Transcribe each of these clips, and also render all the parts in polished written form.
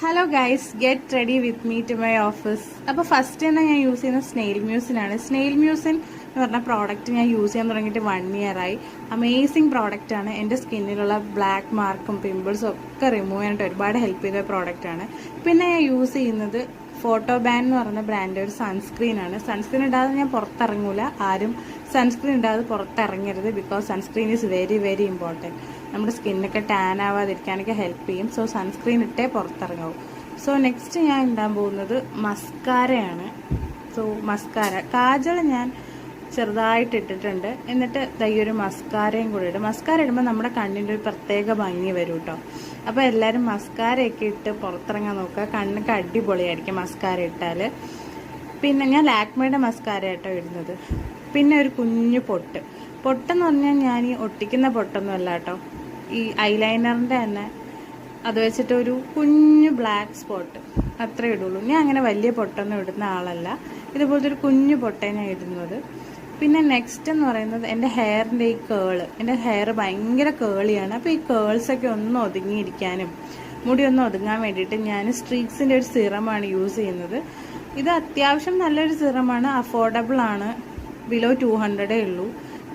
Hello guys, get ready with me to my office. അപ്പോൾ first തന്നെ ഞാൻ use ചെയ്യുന്ന സ്നെയിൽ മ്യൂസിനാണ്. സ്നെയിൽ മ്യൂസിൻ എന്ന് പറഞ്ഞ പ്രോഡക്റ്റ് ഞാൻ യൂസ് ചെയ്യാൻ തുടങ്ങിയിട്ട് 1 year ആയി. അമേസിങ് പ്രോഡക്റ്റാണ്. എൻ്റെ സ്കിന്നിലുള്ള ബ്ലാക്ക് മാർക്കും പിമ്പിൾസും ഒക്കെ റിമൂവ് ചെയ്യാനായിട്ട് ഒരുപാട് ഹെൽപ്പ് ചെയ്ത പ്രോഡക്റ്റാണ്. പിന്നെ ഞാൻ യൂസ് ചെയ്യുന്നത് ഫോട്ടോ ബാൻ എന്ന് പറയുന്ന ബ്രാൻഡ് ഒരു സൺസ്ക്രീനാണ്. സൺസ്ക്രീൻ ഇടാതെ ഞാൻ പുറത്തിറങ്ങൂല. ആരും സൺസ്ക്രീൻ ഇടാതെ പുറത്തിറങ്ങരുത്. Because sunscreen is very very important. നമ്മുടെ സ്കിന്നൊക്കെ ടാൻ ആവാതിരിക്കാനൊക്കെ ഹെൽപ്പ് ചെയ്യും. സോ സൺസ്ക്രീൻ ഇട്ടേ പുറത്തിറങ്ങാവൂ. സോ നെക്സ്റ്റ് ഞാൻ ഇടാൻ പോകുന്നത് മസ്കാരയാണ്. സോ മസ്കാര കാജൾ ഞാൻ ചെറുതായിട്ട് ഇട്ടിട്ടുണ്ട്. എന്നിട്ട് ദയ്യൊരു മസ്കാരയും കൂടി ഇടും. മസ്കാര ഇടുമ്പോൾ നമ്മുടെ കണ്ണിൻ്റെ ഒരു പ്രത്യേക ഭംഗി വരും കേട്ടോ. അപ്പോൾ എല്ലാവരും മസ്കാരയൊക്കെ ഇട്ട് പുറത്തിറങ്ങാൻ നോക്കുക. കണ്ണൊക്കെ അടിപൊളിയായിരിക്കും മസ്കാര ഇട്ടാൽ. പിന്നെ ഞാൻ ലാക്മേയുടെ മസ്കാര കേട്ടോ ഇടുന്നത്. പിന്നെ ഒരു കുഞ്ഞു പൊട്ടെന്ന് പറഞ്ഞാൽ ഞാൻ ഈ ഒട്ടിക്കുന്ന പൊട്ടൊന്നും അല്ല കേട്ടോ. ഈ ഐലൈനറിൻ്റെ തന്നെ അത് വെച്ചിട്ട് ഒരു കുഞ്ഞു ബ്ലാക്ക് സ്പോട്ട് അത്രേ ഇടുള്ളൂ. ഞാൻ അങ്ങനെ വലിയ പൊട്ടൊന്നും ഇടുന്ന ആളല്ല. ഇതുപോലത്തെ ഒരു കുഞ്ഞു പൊട്ടേ ഞാൻ ഇടുന്നത്. പിന്നെ നെക്സ്റ്റ് എന്ന് പറയുന്നത് എൻ്റെ ഹെയറിൻ്റെ ഈ എൻ്റെ ഹെയർ ഭയങ്കര കേളിയാണ്. അപ്പോൾ ഈ കേൾസൊക്കെ ഒന്ന് ഒതുങ്ങിയിരിക്കാനും മുടി ഒന്ന് ഒതുങ്ങാൻ വേണ്ടിയിട്ട് ഞാൻ സ്ട്രീക്സിൻ്റെ ഒരു സിറമാണ് യൂസ് ചെയ്യുന്നത്. ഇത് അത്യാവശ്യം നല്ലൊരു സിറമാണ്, അഫോർഡബിൾ ആണ്, ബിലോ 200 ഉള്ളൂ.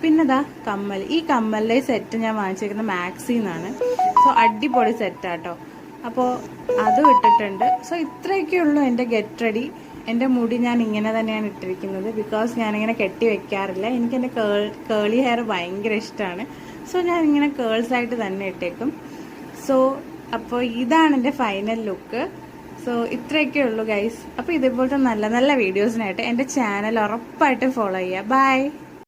പിന്നെ ഇതാ കമ്മൽ. ഈ കമ്മലിൻ്റെ സെറ്റ് ഞാൻ വാങ്ങിച്ചിരിക്കുന്നത് മാക്സിന്നാണ്. സോ അടിപൊളി സെറ്റാട്ടോ. അപ്പോൾ അതും ഇട്ടിട്ടുണ്ട്. സോ ഇത്രയൊക്കെ ഉള്ളൂ എൻ്റെ ഗെറ്റ് റെഡി. എൻ്റെ മുടി ഞാൻ ഇങ്ങനെ തന്നെയാണ് ഇട്ടിരിക്കുന്നത്. ബിക്കോസ് ഞാനിങ്ങനെ കെട്ടി വെക്കാറില്ല. എനിക്ക് എൻ്റെ കേളി ഹെയർ ഭയങ്കര ഇഷ്ടമാണ്. സോ ഞാൻ ഇങ്ങനെ കേൾസായിട്ട് തന്നെ ഇട്ടേക്കും. സോ അപ്പോൾ ഇതാണ് എൻ്റെ ഫൈനൽ ലുക്ക്. സോ ഇത്രയൊക്കെ ഉള്ളൂ ഗൈസ്. അപ്പോൾ ഇതേപോലത്തെ നല്ല നല്ല വീഡിയോസിനായിട്ട് എൻ്റെ ചാനൽ ഉറപ്പായിട്ടും ഫോളോ ചെയ്യുക. ബൈ.